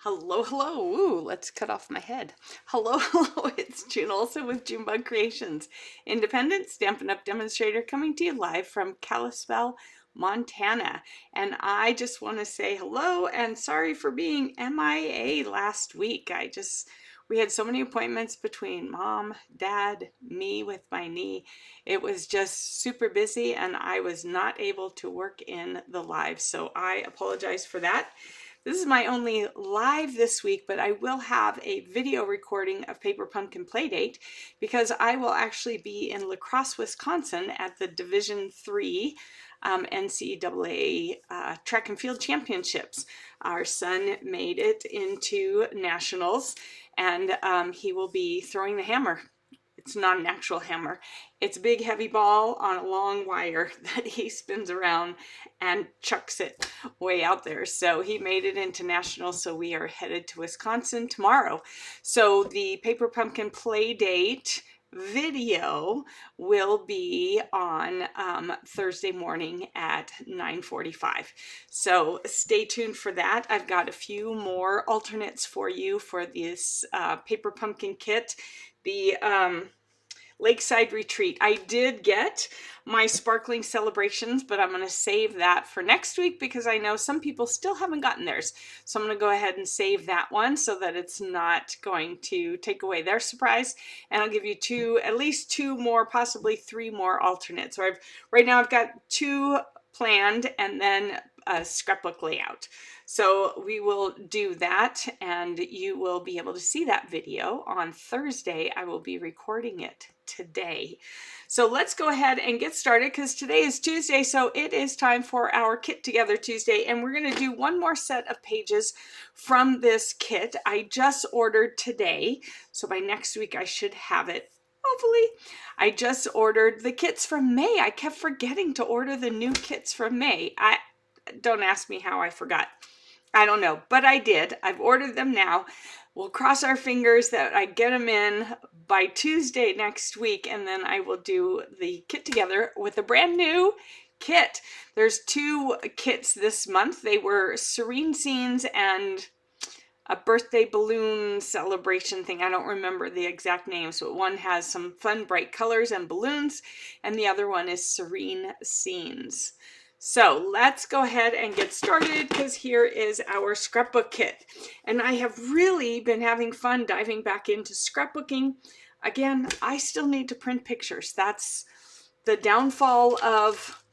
Hello, hello. Ooh, let's cut off my head. Hello, hello. It's June Olson with Junebug Creations, independent Stampin' Up! Demonstrator coming to you live from Kalispell, Montana. And I just want to say hello and sorry for being MIA last week. We had so many appointments between mom, dad, me with my knee. It was just super busy and I was not able to work in the live. So I apologize for that. This is my only live this week, but I will have a video recording of Paper Pumpkin Playdate because I will actually be in La Crosse, Wisconsin at the Division III NCAA Track and Field Championships. Our son made it into nationals and he will be throwing the hammer. It's not an actual hammer. It's a big heavy ball on a long wire that he spins around and chucks it way out there. So he made it into nationals. So we are headed to Wisconsin tomorrow. So the Paper Pumpkin Play Date video will be on Thursday morning at 9:45. So stay tuned for that. I've got a few more alternates for you for this Paper Pumpkin kit. The Lakeside Retreat. I did get my sparkling celebrations, but I'm going to save that for next week because I know some people still haven't gotten theirs. So I'm going to go ahead and save that one so that it's not going to take away their surprise. And I'll give you at least two more, possibly three more alternates. So right now I've got two planned and then a scrapbook layout. So we will do that and you will be able to see that video on Thursday. I will be recording it today. So let's go ahead and get started because today is Tuesday, so it is time for our Kit Together Tuesday, and we're going to do one more set of pages from this kit. I just ordered today, so by next week I should have it. Hopefully. I just ordered the kits from May. I kept forgetting to order the new kits from May. Don't ask me how I forgot. I don't know, but I did. I've ordered them now. We'll cross our fingers that I get them in by Tuesday next week, and then I will do the kit together with a brand new kit. There's two kits this month. They were Serene Scenes and a birthday balloon celebration thing. I don't remember the exact names, but one has some fun bright colors and balloons, and the other one is Serene Scenes. So let's go ahead and get started because here is our scrapbook kit. And I have really been having fun diving back into scrapbooking. Again, I still need to print pictures. That's the downfall of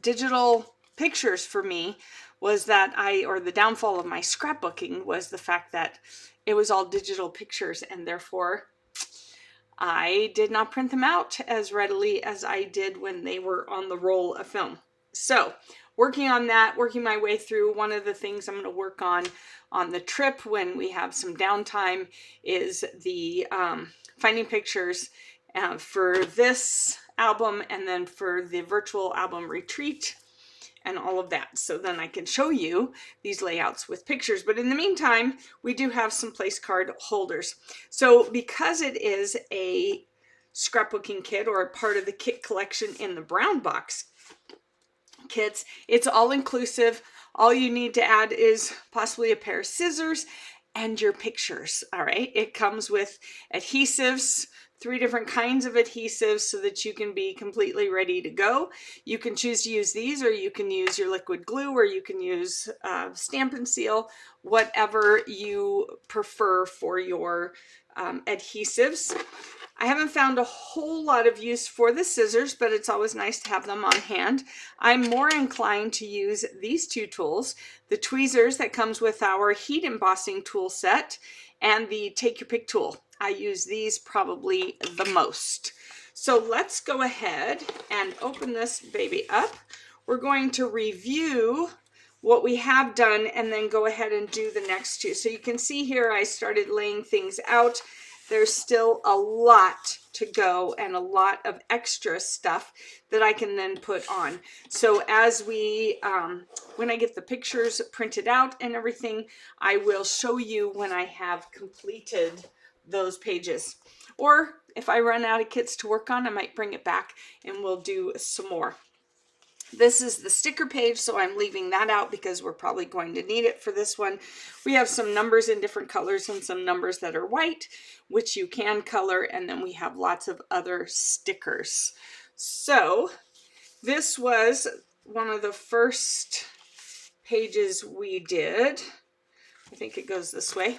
digital pictures for me was that the downfall of my scrapbooking was the fact that it was all digital pictures and therefore I did not print them out as readily as I did when they were on the roll of film. So working on that, working my way through. One of the things I'm going to work on the trip when we have some downtime is the finding pictures for this album and then for the virtual album retreat and all of that. So then I can show you these layouts with pictures. But in the meantime, we do have some place card holders. So because it is a scrapbooking kit or a part of the kit collection in the brown box kits, it's all inclusive. All you need to add is possibly a pair of scissors and your pictures. All right. It comes with adhesives, 3 different kinds of adhesives so that you can be completely ready to go. You can choose to use these, or you can use your liquid glue, or you can use Stampin' Seal, whatever you prefer for your adhesives. I haven't found a whole lot of use for the scissors, but it's always nice to have them on hand. I'm more inclined to use these two tools, the tweezers that comes with our heat embossing tool set and the take your pick tool. I use these probably the most. So let's go ahead and open this baby up. We're going to review what we have done and then go ahead and do the next two. So you can see here I started laying things out. There's still a lot to go and a lot of extra stuff that I can then put on. So as when I get the pictures printed out and everything, I will show you when I have completed those pages. Or if I run out of kits to work on, I might bring it back and we'll do some more. This is the sticker page, so I'm leaving that out because we're probably going to need it for this one. We have some numbers in different colors and some numbers that are white, which you can color, and then we have lots of other stickers. So this was one of the first pages we did. I think it goes this way.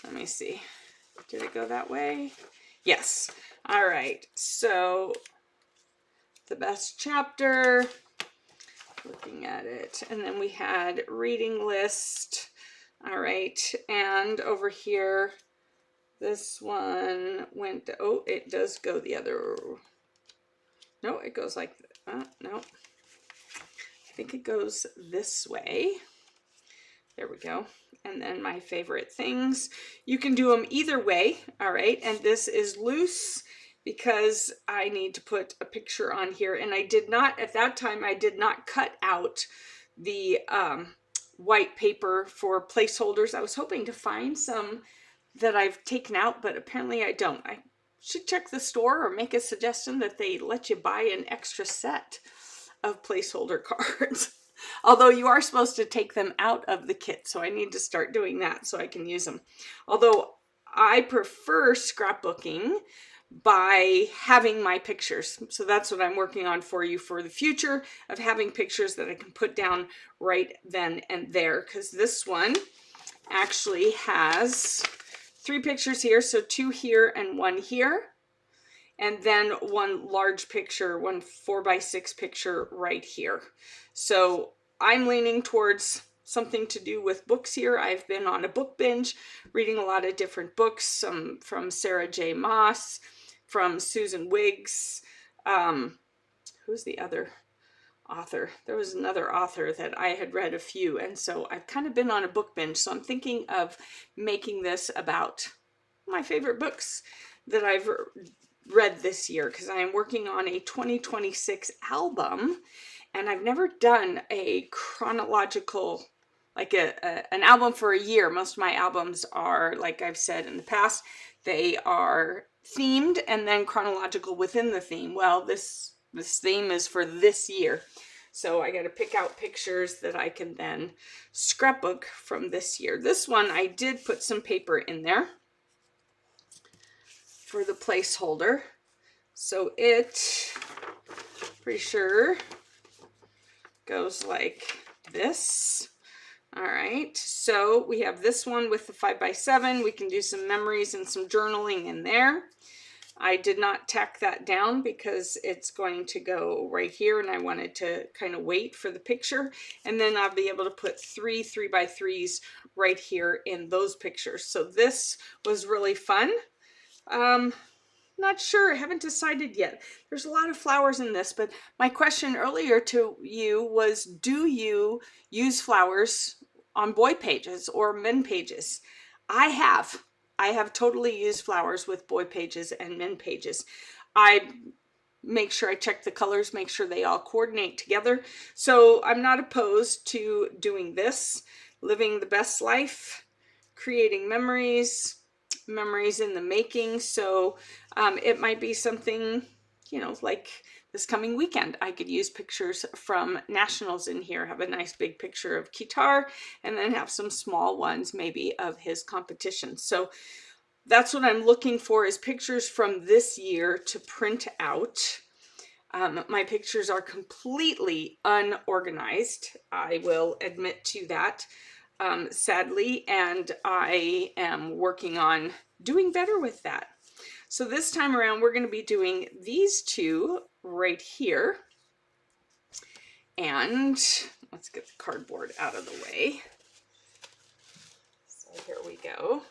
Let me see. Did it go that way? Yes. All right. So the best chapter, looking at it, and then we had reading list. All right, and over here, this one went, oh, it does go the other, no, it goes like, no, I think it goes this way. There we go. And then my favorite things, you can do them either way. All right, and this is loose because I need to put a picture on here, and I did not, at that time, I did not cut out the white paper for placeholders. I was hoping to find some that I've taken out, but apparently I don't. I should check the store or make a suggestion that they let you buy an extra set of placeholder cards. Although you are supposed to take them out of the kit, so I need to start doing that so I can use them. Although I prefer scrapbooking by having my pictures. So that's what I'm working on for you for the future, of having pictures that I can put down right then and there, because this one actually has 3 pictures here, so 2 here and 1 here, and then 1 large picture, 1 4x6 picture right here. So I'm leaning towards something to do with books here. I've been on a book binge, reading a lot of different books, some from Sarah J. Maas, from Susan Wiggs. Who's the other author? There was another author that I had read a few, and so I've kind of been on a book binge. So I'm thinking of making this about my favorite books that I've read this year, because I am working on a 2026 album, and I've never done a chronological, like an album for a year. Most of my albums are, like I've said in the past, they are themed and then chronological within the theme. Well, this theme is for this year. So I got to pick out pictures that I can then scrapbook from this year. This one, I did put some paper in there for the placeholder. So it, pretty sure, goes like this. All right, so we have this one with the 5x7. We can do some memories and some journaling in there. I did not tack that down because it's going to go right here, and I wanted to kind of wait for the picture, and then I'll be able to put 3 3x3s right here in those pictures. So this was really fun. Not sure, I haven't decided yet. There's a lot of flowers in this, but my question earlier to you was, do you use flowers on boy pages or men pages? I have totally used flowers with boy pages and men pages. I make sure I check the colors, make sure they all coordinate together. So I'm not opposed to doing this, living the best life, creating memories in the making. So it might be something, you know, like this coming weekend, I could use pictures from nationals in here, have a nice big picture of Kitar, and then have some small ones maybe of his competition. So that's what I'm looking for, is pictures from this year to print out. My pictures are completely unorganized. I will admit to that, sadly, and I am working on doing better with that. So this time around, we're going to be doing these 2 right here. And let's get the cardboard out of the way. So here we go.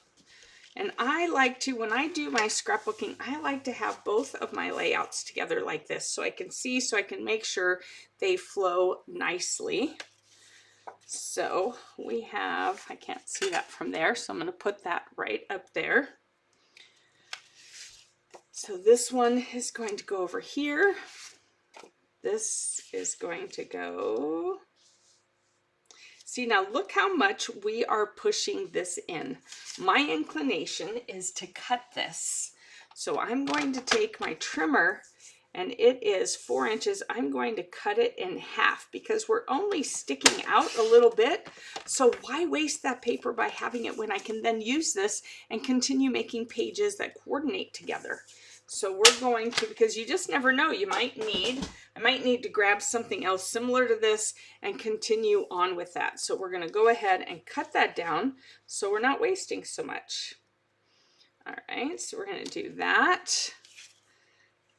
And I like to, when I do my scrapbooking, I like to have both of my layouts together like this, so I can see, so I can make sure they flow nicely. So we have, I can't see that from there, so I'm going to put that right up there. So this one is going to go over here. This is going to go. See, now look how much we are pushing this in. My inclination is to cut this. So I'm going to take my trimmer and it is 4 inches. I'm going to cut it in half because we're only sticking out a little bit. So why waste that paper by having it when I can then use this and continue making pages that coordinate together? So we're going to, because you just never know, I might need to grab something else similar to this and continue on with that. So we're going to go ahead and cut that down so we're not wasting so much. All right, so we're going to do that.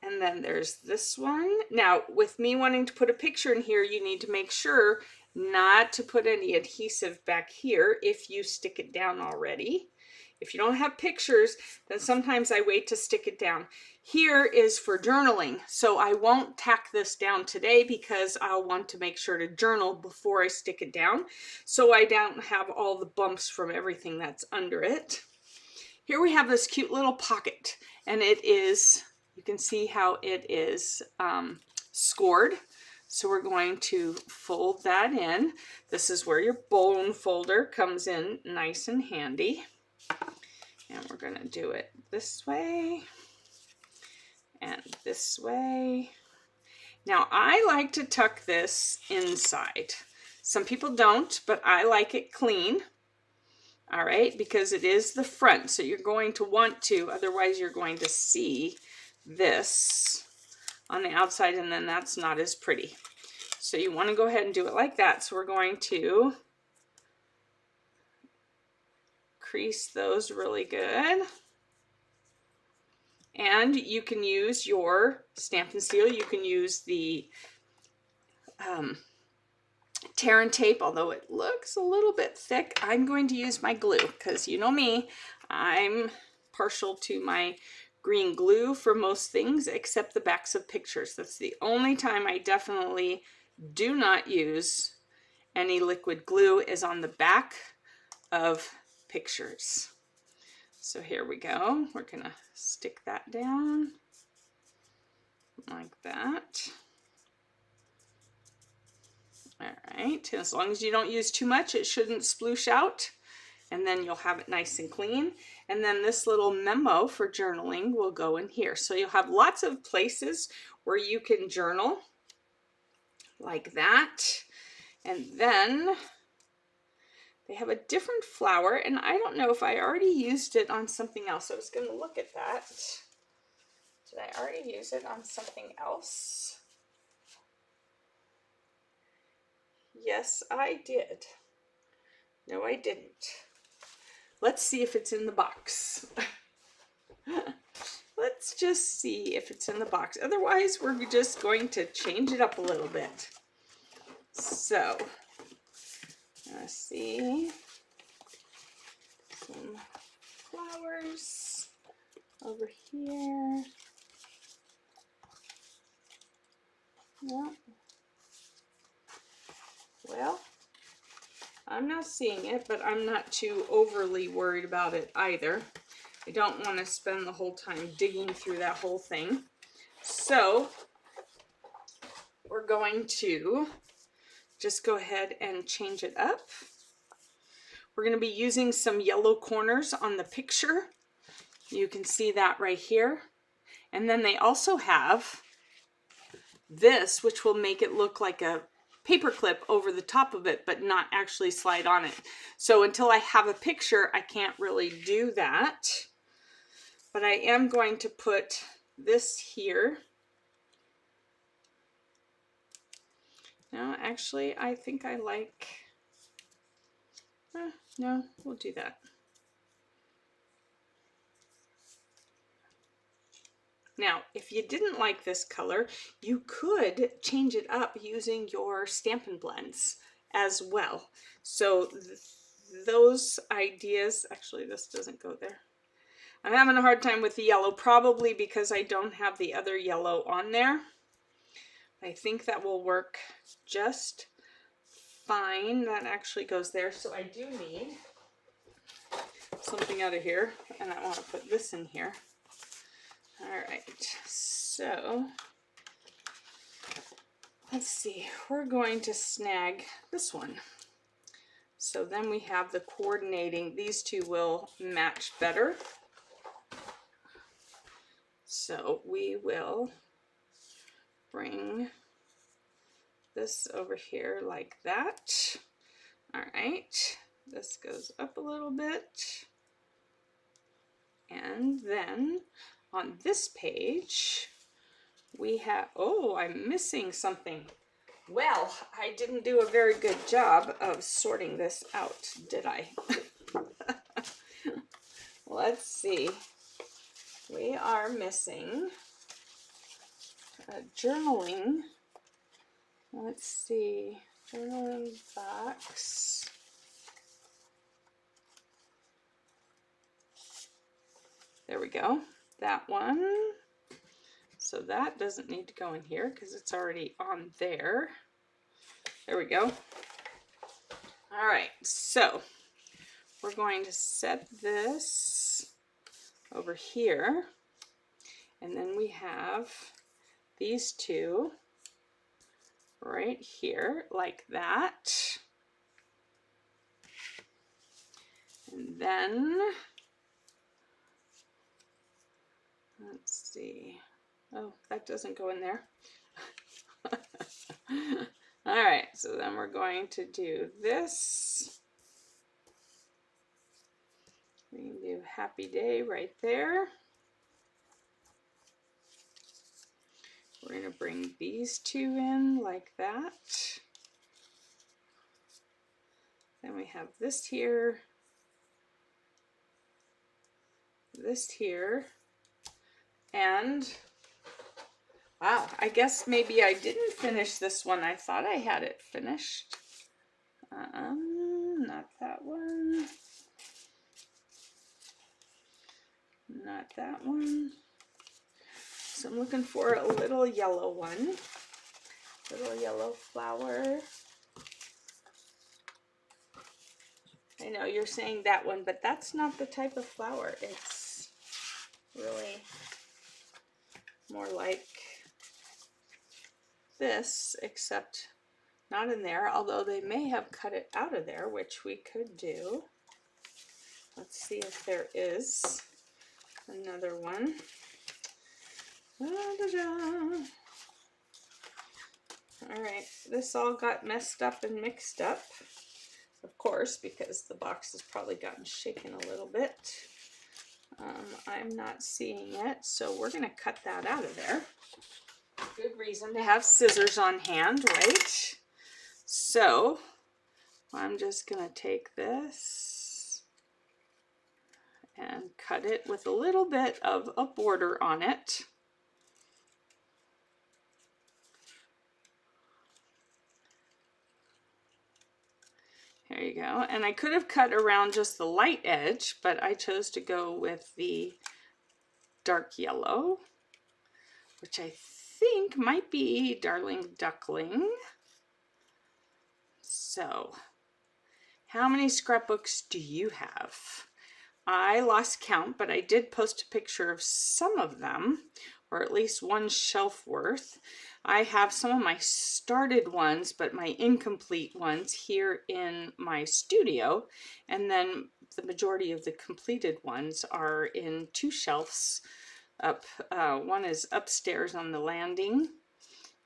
And then there's this one. Now, with me wanting to put a picture in here, you need to make sure not to put any adhesive back here if you stick it down already. If you don't have pictures, then sometimes I wait to stick it down. Here is for journaling, so I won't tack this down today because I'll want to make sure to journal before I stick it down, so I don't have all the bumps from everything that's under it. Here we have this cute little pocket, and it is, you can see how it is scored. So we're going to fold that in. This is where your bone folder comes in nice and handy. And we're going to do it this way and this way. Now I like to tuck this inside. Some people don't, but I like it clean. All right, because it is the front, so you're going to want to, otherwise you're going to see this on the outside, and then that's not as pretty. So you want to go ahead and do it like that. So we're going to crease those really good. And you can use your Stampin' Seal. You can use the tear and tape, although it looks a little bit thick. I'm going to use my glue because you know me, I'm partial to my green glue for most things except the backs of pictures. That's the only time I definitely do not use any liquid glue is on the back of pictures. So here we go. We're gonna stick that down like that. All right, as long as you don't use too much, it shouldn't sploosh out, and then you'll have it nice and clean. And then this little memo for journaling will go in here. So you'll have lots of places where you can journal like that. And then they have a different flower, and I don't know if I already used it on something else. I was going to look at that. Did I already use it on something else? Yes, I did. No, I didn't. Let's see if it's in the box. Let's just see if it's in the box. Otherwise, we're just going to change it up a little bit. So, let's see. Some flowers over here. No. Well, I'm not seeing it, but I'm not too overly worried about it either. I don't want to spend the whole time digging through that whole thing. So we're going to just go ahead and change it up. We're going to be using some yellow corners on the picture. You can see that right here. And then they also have this, which will make it look like a paper clip over the top of it, but not actually slide on it. So until I have a picture, I can't really do that. But I am going to put this here. No, actually, I think I like, no, we'll do that. Now, if you didn't like this color, you could change it up using your Stampin' Blends as well. So those ideas, actually this doesn't go there. I'm having a hard time with the yellow, probably because I don't have the other yellow on there. I think that will work just fine. That actually goes there. So I do need something out of here, and I want to put this in here. All right, so let's see, we're going to snag this one. So then we have the coordinating, these two will match better. So we will bring this over here like that. All right, this goes up a little bit. And then on this page, we have, oh, I'm missing something. Well, I didn't do a very good job of sorting this out, did I? Let's see. We are missing a journaling. Let's see. Journaling box. There we go. That one. So that doesn't need to go in here because it's already on there. There we go. All right, so we're going to set this over here. And then we have these two right here like that. And then, let's see. Oh, that doesn't go in there. All right, so then we're going to do this. We can do happy day right there. We're going to bring these two in like that. Then we have this here, and wow, I guess maybe I didn't finish this one. I thought I had it finished. Not that one. Not that one. So I'm looking for a little yellow one. Little yellow flower. I know you're saying that one, but that's not the type of flower. It's really more like this, except not in there, although they may have cut it out of there, which we could do. Let's see if there is another one. Da-da-da. All right, this all got messed up and mixed up, of course, because the box has probably gotten shaken a little bit. I'm not seeing it, so we're going to cut that out of there. Good reason to have scissors on hand, right? So I'm just going to take this and cut it with a little bit of a border on it. There you go. And I could have cut around just the light edge, but I chose to go with the dark yellow, which I think might be Darling Duckling. So, how many scrapbooks do you have? I lost count, but I did post a picture of some of them, or at least one shelf worth. I have some of my started ones, but my incomplete ones here in my studio, and then the majority of the completed ones are in two shelves up. One is upstairs on the landing,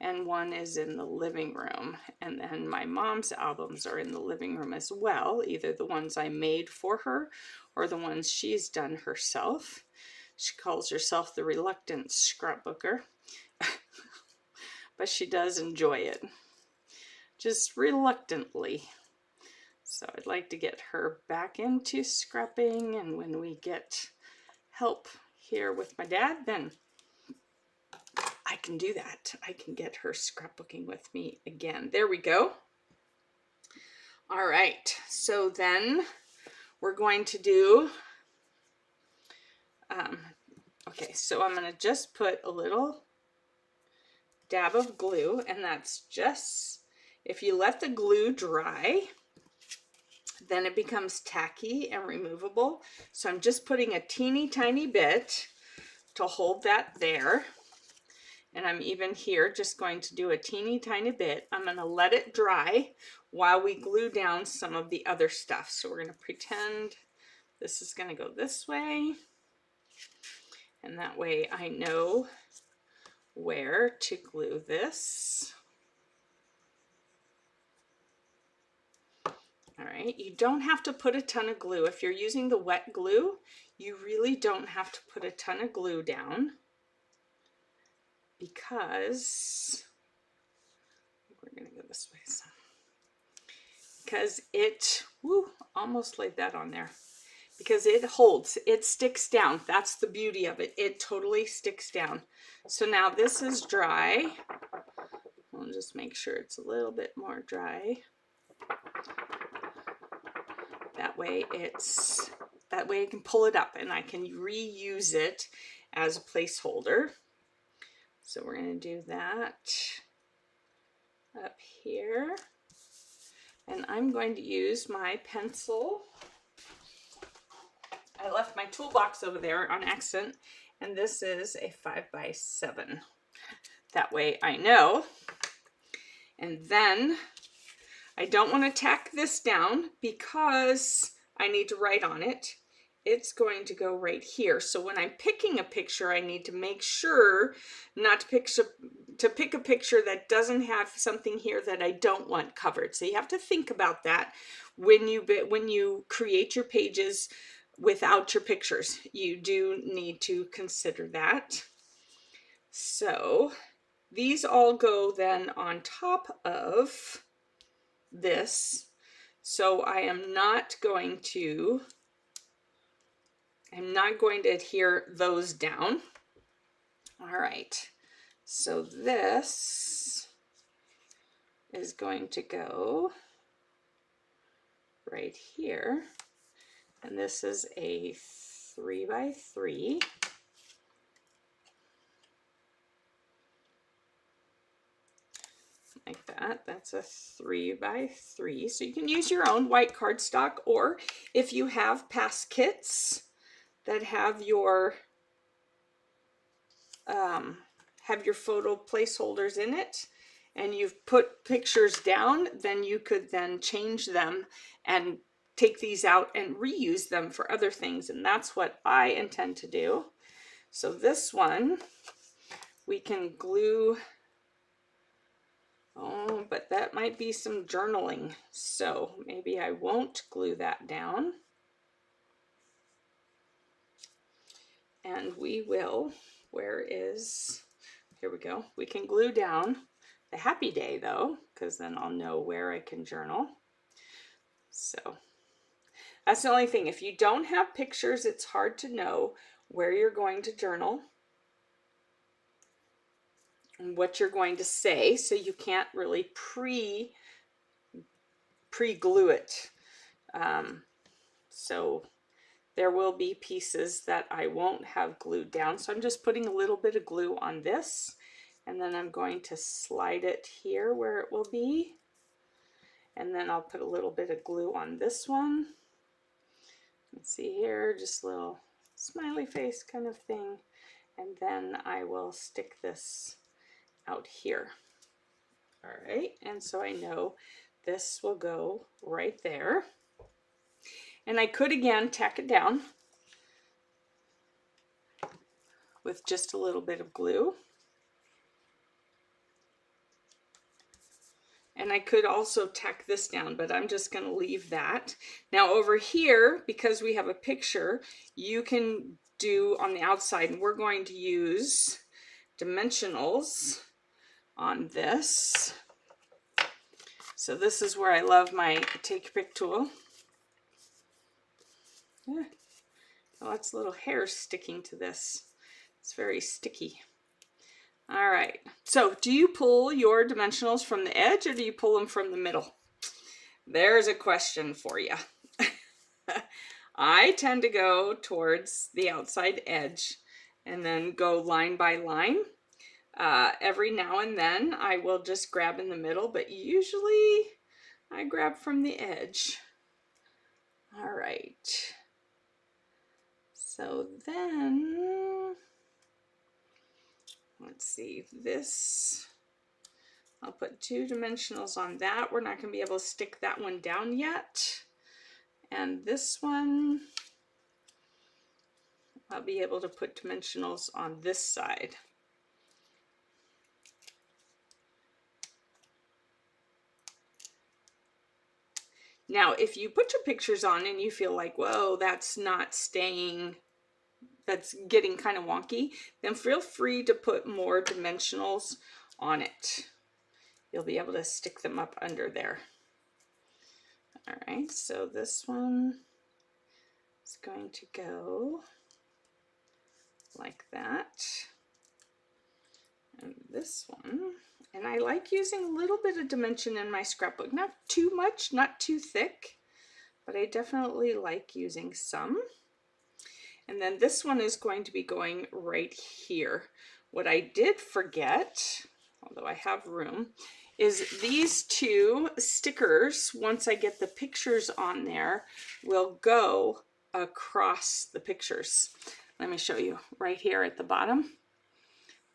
and one is in the living room. And then my mom's albums are in the living room as well, either the ones I made for her or the ones she's done herself. She calls herself the reluctant scrapbooker, but she does enjoy it, just reluctantly. So I'd like to get her back into scrapping, and when we get help here with my dad, then I can do that. I can get her scrapbooking with me again. There we go. All right, so then we're going to do, okay, so I'm going to just put a little dab of glue, and that's just, if you let the glue dry, then it becomes tacky and removable. So I'm just putting a teeny tiny bit to hold that there. And I'm even here just going to do a teeny tiny bit. I'm going to let it dry while we glue down some of the other stuff. So we're going to pretend this is going to go this way. And that way I know where to glue this. All right, you don't have to put a ton of glue. If you're using the wet glue, you really don't have to put a ton of glue down, because we're gonna go this way. So, because it, woo, almost laid that on there. Because it holds, it sticks down. That's the beauty of it. It totally sticks down. So now this is dry. I'll just make sure it's a little bit more dry. That way I can pull it up and I can reuse it as a placeholder. So we're going to do that up here. And I'm going to use my pencil. I left my toolbox over there on accident, and this is a 5x7. That way I know. And then I don't want to tack this down because I need to write on it. It's going to go right here. So when I'm picking a picture, I need to make sure not to pick a picture that doesn't have something here that I don't want covered. So you have to think about that when you create your pages without your pictures. You do need to consider that. So these all go then on top of this. So I am not going to adhere those down. All right, so this is going to go right here. And this is a 3x3. Like that. That's a 3x3. So you can use your own white cardstock, or if you have past kits that have your photo placeholders in it, and you've put pictures down, then you could then change them and take these out and reuse them for other things. And that's what I intend to do. So this one we can glue. Oh, but that might be some journaling, so maybe I won't glue that down. And we will, here we go. We can glue down the happy day though, because then I'll know where I can journal. So that's the only thing. If you don't have pictures, it's hard to know where you're going to journal and what you're going to say, so you can't really pre-glue it. So there will be pieces that I won't have glued down. So I'm just putting a little bit of glue on this, and then I'm going to slide it here where it will be. And then I'll put a little bit of glue on this one. Let's see here, just a little smiley face kind of thing. And then I will stick this out here. All right, and so I know this will go right there. And I could again tack it down with just a little bit of glue. And I could also tack this down, but I'm just going to leave that. Now over here, because we have a picture, you can do on the outside, and we're going to use dimensionals on this. So this is where I love my take pick tool. Yeah. Lots of little hairs sticking to this. It's very sticky. All right, so do you pull your dimensionals from the edge, or do you pull them from the middle? There's a question for you. I tend to go towards the outside edge and then go line by line. Every now and then I will just grab in the middle, but usually I grab from the edge. All right, so then let's see, this, I'll put 2 dimensionals on that. We're not going to be able to stick that one down yet. And this one, I'll be able to put dimensionals on this side. Now, if you put your pictures on and you feel like, whoa, that's not staying, that's getting kind of wonky, then feel free to put more dimensionals on it. You'll be able to stick them up under there. All right, so this one is going to go like that. And this one, and I like using a little bit of dimension in my scrapbook, not too much, not too thick, but I definitely like using some. And then this one is going to be going right here. What I did forget, although I have room, is these two stickers, once I get the pictures on there, will go across the pictures. Let me show you right here at the bottom.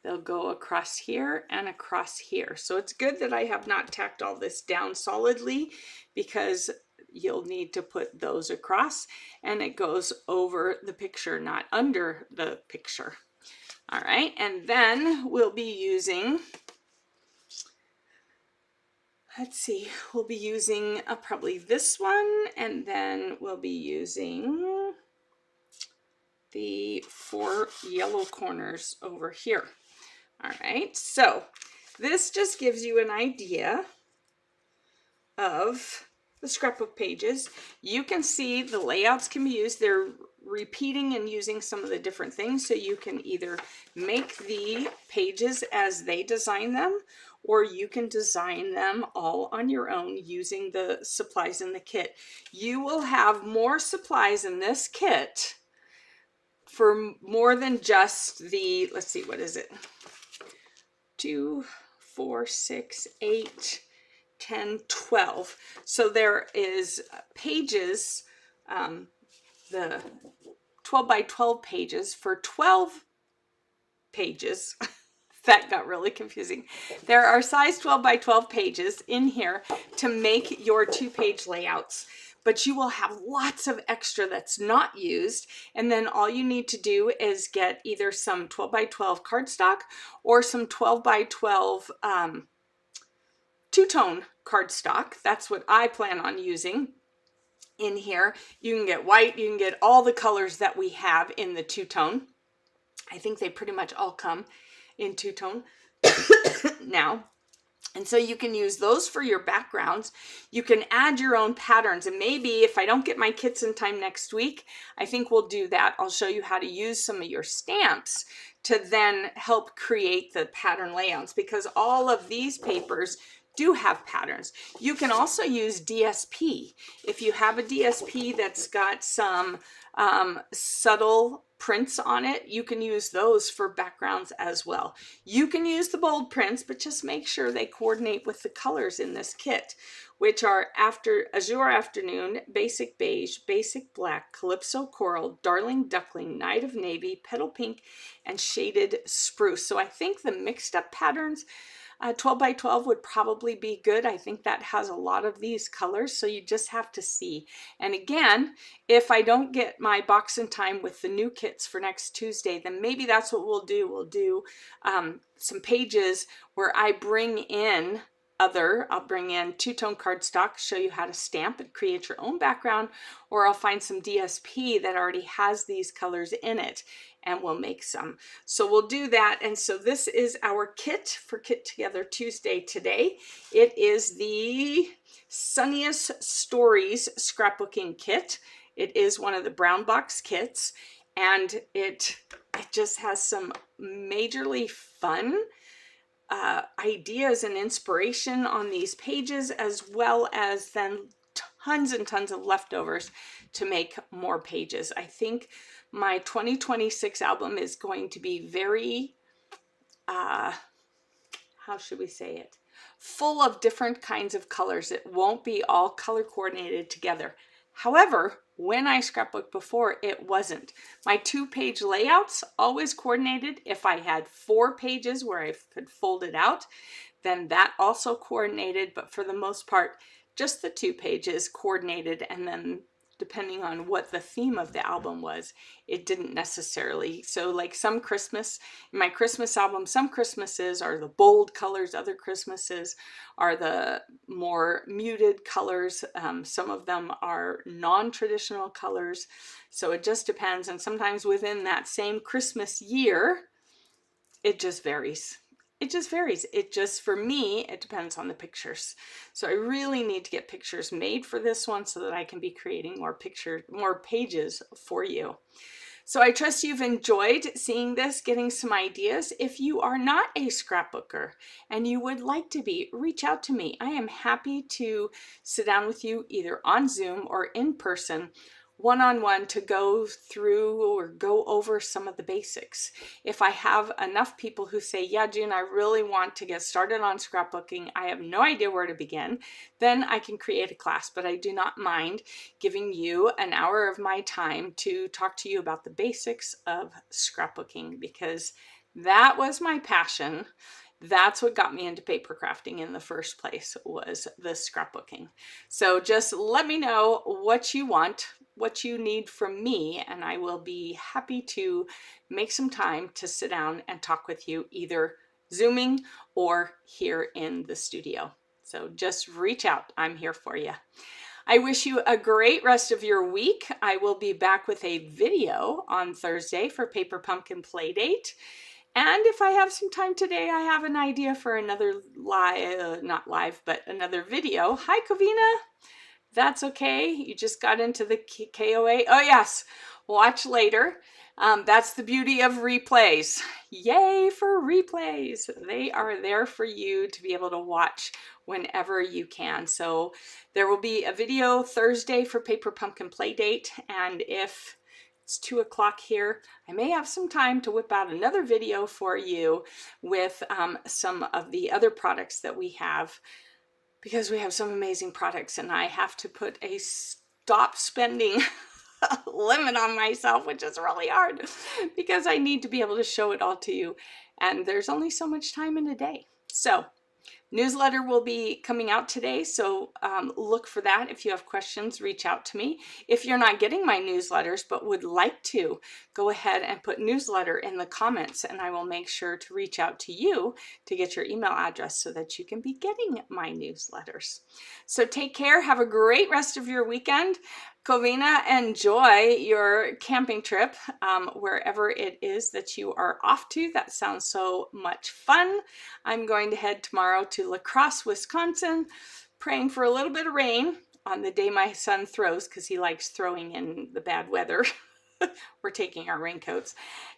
They'll go across here and across here. So it's good that I have not tacked all this down solidly, because you'll need to put those across, and it goes over the picture, not under the picture. All right, and then we'll be using, let's see, we'll be using probably this one, and then we'll be using the 4 yellow corners over here. All right, so this just gives you an idea of the scrapbook pages. You can see the layouts can be used. They're repeating and using some of the different things, so you can either make the pages as they design them, or you can design them all on your own using the supplies in the kit. You will have more supplies in this kit for more than just the, let's see, what is it? 2, 4, 6, 8, 10, 12. So there is pages, the 12 by 12 pages for 12 pages. That got really confusing. There are size 12 by 12 pages in here to make your 2-page layouts, but you will have lots of extra that's not used. And then all you need to do is get either some 12 by 12 cardstock or some 12 by 12 two-tone cardstock. That's what I plan on using in here. You can get white, you can get all the colors that we have in the two-tone. I think they pretty much all come in two-tone now. And so you can use those for your backgrounds. You can add your own patterns. And maybe if I don't get my kits in time next week, I think we'll do that. I'll show you how to use some of your stamps to then help create the pattern layouts, because all of these papers do have patterns. You can also use DSP. If you have a DSP that's got some subtle prints on it, you can use those for backgrounds as well. You can use the bold prints, but just make sure they coordinate with the colors in this kit, which are Azure Afternoon, Basic Beige, Basic Black, Calypso Coral, Darling Duckling, Night of Navy, Petal Pink, and Shaded Spruce. So I think the mixed up patterns, 12 by 12 would probably be good. I think that has a lot of these colors, so you just have to see. And again, if I don't get my box in time with the new kits for next Tuesday, then maybe that's what we'll do. We'll do some pages where I bring in I'll bring in two-tone cardstock, show you how to stamp and create your own background, or I'll find some DSP that already has these colors in it, and we'll make some. So we'll do that. And so this is our kit for Kit Together Tuesday today. It is the Sunniest Stories scrapbooking kit. It is one of the brown box kits, and it just has some majorly fun ideas and inspiration on these pages, as well as then tons and tons of leftovers to make more pages. I think my 2026 album is going to be very, how should we say it? Full of different kinds of colors. It won't be all color coordinated together. However, when I scrapbooked before, it wasn't. My 2-page layouts always coordinated. If I had 4 pages where I could fold it out, then that also coordinated. But for the most part, just the 2 pages coordinated, and then depending on what the theme of the album was. It didn't necessarily. So like some Christmas, in my Christmas album, some Christmases are the bold colors, other Christmases are the more muted colors. Some of them are non-traditional colors. So it just depends. And sometimes within that same Christmas year, it just varies. It just varies. It just, for me, it depends on the pictures. So I really need to get pictures made for this one so that I can be creating more pages for you. So I trust you've enjoyed seeing this, getting some ideas. If you are not a scrapbooker and you would like to be, reach out to me. I am happy to sit down with you either on Zoom or in person, one-on-one, to go through or go over some of the basics. If I have enough people who say, yeah, June, I really want to get started on scrapbooking, I have no idea where to begin, then I can create a class. But I do not mind giving you an hour of my time to talk to you about the basics of scrapbooking, because that was my passion. That's what got me into paper crafting in the first place, was the scrapbooking. So just let me know what you want, what you need from me, and I will be happy to make some time to sit down and talk with you, either Zooming or here in the studio. So just reach out. I'm here for you. I wish you a great rest of your week. I will be back with a video on Thursday for Paper Pumpkin Playdate. And if I have some time today, I have an idea for another not live, but another video. Hi, Kavina. That's okay. You just got into the KOA. Oh, yes. Watch later. That's the beauty of replays. Yay for replays. They are there for you to be able to watch whenever you can. So there will be a video Thursday for Paper Pumpkin Playdate. And if it's 2 o'clock here, I may have some time to whip out another video for you with some of the other products that we have, because we have some amazing products and I have to put a stop spending limit on myself, which is really hard because I need to be able to show it all to you. And there's only so much time in a day. So newsletter will be coming out today, so look for that. If you have questions, reach out to me. If you're not getting my newsletters but would like to, go ahead and put newsletter in the comments, and I will make sure to reach out to you to get your email address so that you can be getting my newsletters. So take care. Have a great rest of your weekend. Covina, enjoy your camping trip wherever it is that you are off to. That sounds so much fun. I'm going to head tomorrow to La Crosse, Wisconsin, praying for a little bit of rain on the day my son throws, because he likes throwing in the bad weather. We're taking our raincoats.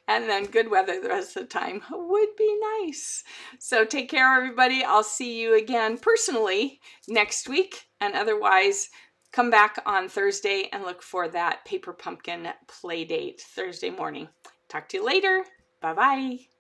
And then good weather the rest of the time would be nice. So take care, everybody. I'll see you again personally next week, and otherwise, come back on Thursday and look for that Paper Pumpkin Playdate Thursday morning. Talk to you later. Bye-bye.